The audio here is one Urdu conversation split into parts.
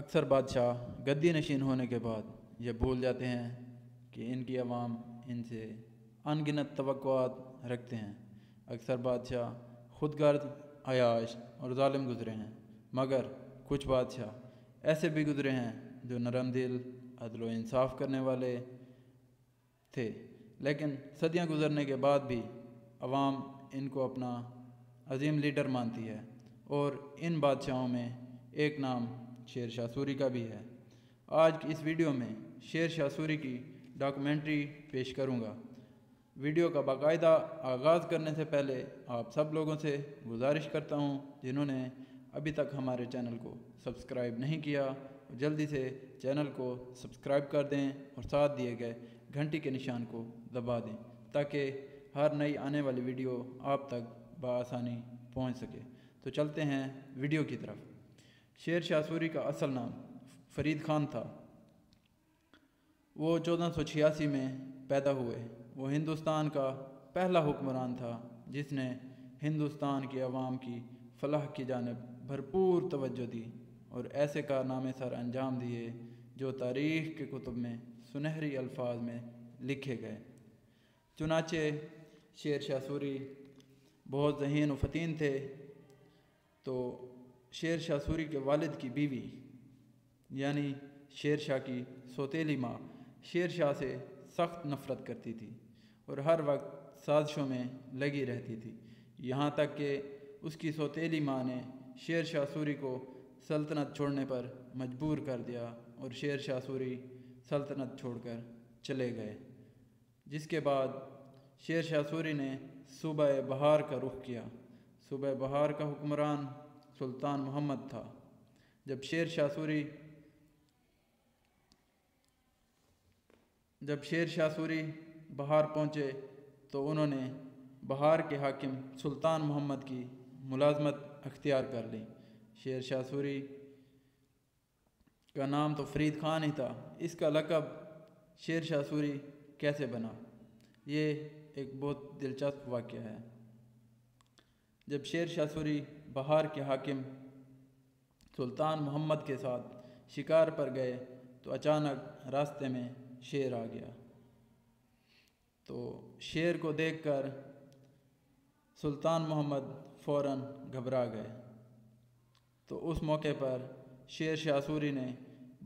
اکثر بادشاہ گدی نشین ہونے کے بعد یہ بھول جاتے ہیں کہ ان کی عوام ان سے ان گنت توقعات رکھتے ہیں۔ اکثر بادشاہ خود غرض، عیاش اور ظالم گزرے ہیں، مگر کچھ بادشاہ ایسے بھی گزرے ہیں جو نرم دل، عدل و انصاف کرنے والے تھے، لیکن صدیاں گزرنے کے بعد بھی عوام ان کو اپنا عظیم لیڈر مانتی ہے، اور ان بادشاہوں میں ایک نام شیر شاہ سوری کا بھی ہے۔ آج کی اس ویڈیو میں شیر شاہ سوری کی ڈاکومنٹری پیش کروں گا۔ ویڈیو کا باقاعدہ آغاز کرنے سے پہلے آپ سب لوگوں سے گزارش کرتا ہوں جنہوں نے ابھی تک ہمارے چینل کو سبسکرائب نہیں کیا، جلدی سے چینل کو سبسکرائب کر دیں اور ساتھ دیے گئے گھنٹی کے نشان کو دبا دیں تاکہ ہر نئی آنے والی ویڈیو آپ تک بآسانی پہنچ سکے۔ تو چلتے ہیں ویڈیو کی طرف۔ شیر شاہ سوری کا اصل نام فرید خان تھا۔ وہ 1486 میں پیدا ہوئے۔ وہ ہندوستان کا پہلا حکمران تھا جس نے ہندوستان کی عوام کی فلاح کی جانب بھرپور توجہ دی اور ایسے کارنامے سر انجام دیے جو تاریخ کے کتب میں سنہری الفاظ میں لکھے گئے۔ چنانچہ شیر شاہ سوری بہت ذہین و فطین تھے، تو شیر شاہ سوری کے والد کی بیوی یعنی شیر شاہ کی سوتیلی ماں شیر شاہ سے سخت نفرت کرتی تھی اور ہر وقت سازشوں میں لگی رہتی تھی، یہاں تک کہ اس کی سوتیلی ماں نے شیر شاہ سوری کو سلطنت چھوڑنے پر مجبور کر دیا اور شیر شاہ سوری سلطنت چھوڑ کر چلے گئے، جس کے بعد شیر شاہ سوری نے صوبہ بہار کا رخ کیا۔ صوبہ بہار کا حکمران سلطان محمد تھا۔ جب شیر شاہ سوری بہار پہنچے تو انہوں نے بہار کے حاکم سلطان محمد کی ملازمت اختیار کر لی۔ شیر شاہ سوری کا نام تو فرید خان ہی تھا، اس کا لقب شیر شاہ سوری کیسے بنا، یہ ایک بہت دلچسپ واقعہ ہے۔ جب شیر شاہ سوری بہار کے حاکم سلطان محمد کے ساتھ شکار پر گئے تو اچانک راستے میں شیر آ گیا، تو شیر کو دیکھ کر سلطان محمد فوراً گھبرا گئے۔ تو اس موقع پر شیر شاہ سوری نے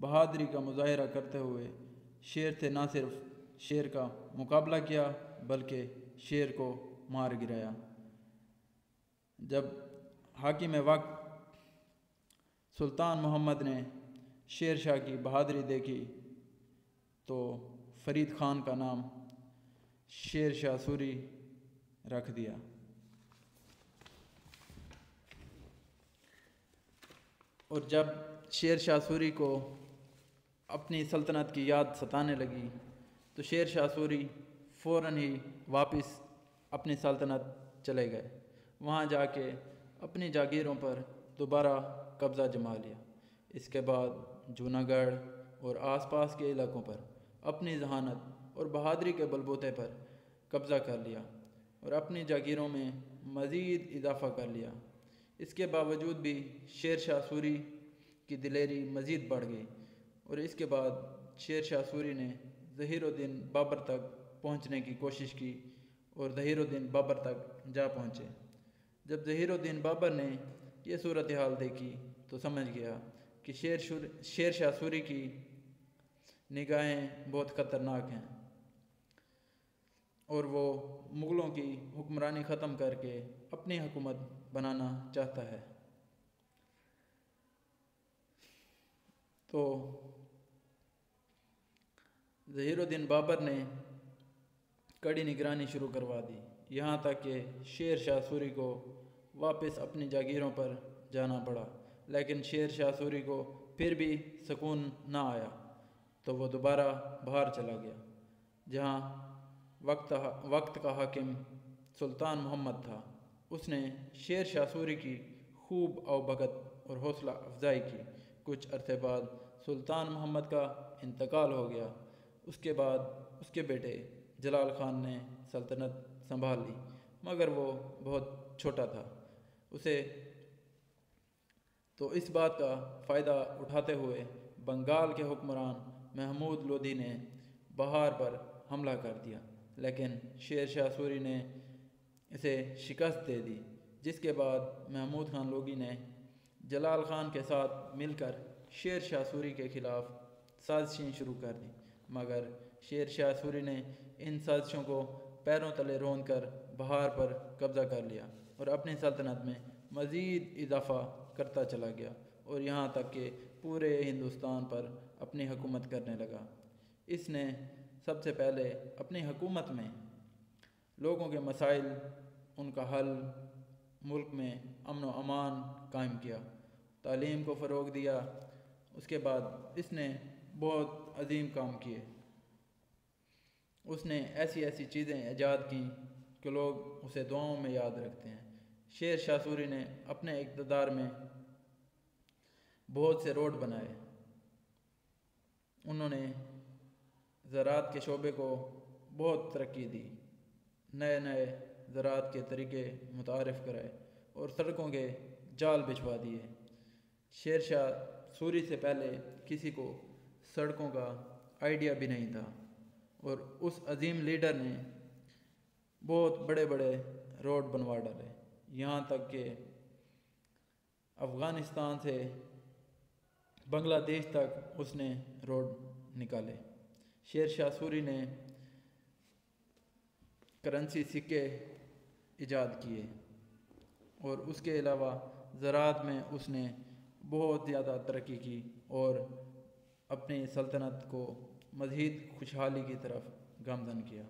بہادری کا مظاہرہ کرتے ہوئے شیر سے نہ صرف شیر کا مقابلہ کیا بلکہ شیر کو مار گرایا۔ جب حاکم وقت سلطان محمد نے شیر شاہ کی بہادری دیکھی تو فرید خان کا نام شیر شاہ سوری رکھ دیا۔ اور جب شیر شاہ سوری کو اپنی سلطنت کی یاد ستانے لگی تو شیر شاہ سوری فوراً ہی واپس اپنی سلطنت چلے گئے، وہاں جا کے اپنی جاگیروں پر دوبارہ قبضہ جما لیا۔ اس کے بعد جوناگڑھ اور آس پاس کے علاقوں پر اپنی ذہانت اور بہادری کے بلبوتے پر قبضہ کر لیا اور اپنی جاگیروں میں مزید اضافہ کر لیا۔ اس کے باوجود بھی شیر شاہ سوری کی دلیری مزید بڑھ گئی اور اس کے بعد شیر شاہ سوری نے ظہیر الدین بابر تک پہنچنے کی کوشش کی اور ظہیر الدین بابر تک جا پہنچے۔ جب ظہیر الدین بابر نے یہ صورتحال دیکھی تو سمجھ گیا کہ شیر شاہ سوری کی نگاہیں بہت خطرناک ہیں اور وہ مغلوں کی حکمرانی ختم کر کے اپنی حکومت بنانا چاہتا ہے۔ تو ظہیر الدین بابر نے کڑی نگرانی شروع کروا دی، یہاں تک کہ شیر شاہ سوری کو واپس اپنی جاگیروں پر جانا پڑا، لیکن شیر شاہ سوری کو پھر بھی سکون نہ آیا تو وہ دوبارہ بہار چلا گیا، جہاں وقت کا حاکم سلطان محمد تھا۔ اس نے شیر شاہ سوری کی خوب اوبھگت اور حوصلہ افزائی کی۔ کچھ عرصے بعد سلطان محمد کا انتقال ہو گیا۔ اس کے بعد اس کے بیٹے جلال خان نے سلطنت سنبھال لی، مگر وہ بہت چھوٹا تھا، اسے تو اس بات کا فائدہ اٹھاتے ہوئے بنگال کے حکمران محمود لودھی نے بہار پر حملہ کر دیا، لیکن شیر شاہ سوری نے اسے شکست دے دی، جس کے بعد محمود خان لودھی نے جلال خان کے ساتھ مل کر شیر شاہ سوری کے خلاف سازشیں شروع کر دیں، مگر شیر شاہ سوری نے ان سازشوں کو پیروں تلے روند کر بہار پر قبضہ کر لیا اور اپنی سلطنت میں مزید اضافہ کرتا چلا گیا، اور یہاں تک کہ پورے ہندوستان پر اپنی حکومت کرنے لگا۔ اس نے سب سے پہلے اپنی حکومت میں لوگوں کے مسائل، ان کا حل، ملک میں امن و امان قائم کیا، تعلیم کو فروغ دیا۔ اس کے بعد اس نے بہت عظیم کام کیے۔ اس نے ایسی ایسی چیزیں ایجاد کیں کہ لوگ اسے دعاؤں میں یاد رکھتے ہیں۔ شیر شاہ سوری نے اپنے اقتدار میں بہت سے روڈ بنائے، انہوں نے زراعت کے شعبے کو بہت ترقی دی، نئے نئے زراعت کے طریقے متعارف کرائے اور سڑکوں کے جال بچھوا دیے۔ شیر شاہ سوری سے پہلے کسی کو سڑکوں کا آئیڈیا بھی نہیں تھا، اور اس عظیم لیڈر نے بہت بڑے بڑے روڈ بنوا ڈالے، یہاں تک کہ افغانستان سے بنگلہ دیش تک اس نے روڈ نکالے۔ شیر شاہ سوری نے کرنسی سکے ایجاد کیے، اور اس کے علاوہ زراعت میں اس نے بہت زیادہ ترقی کی اور اپنی سلطنت کو مزید خوشحالی کی طرف گامزن کیا۔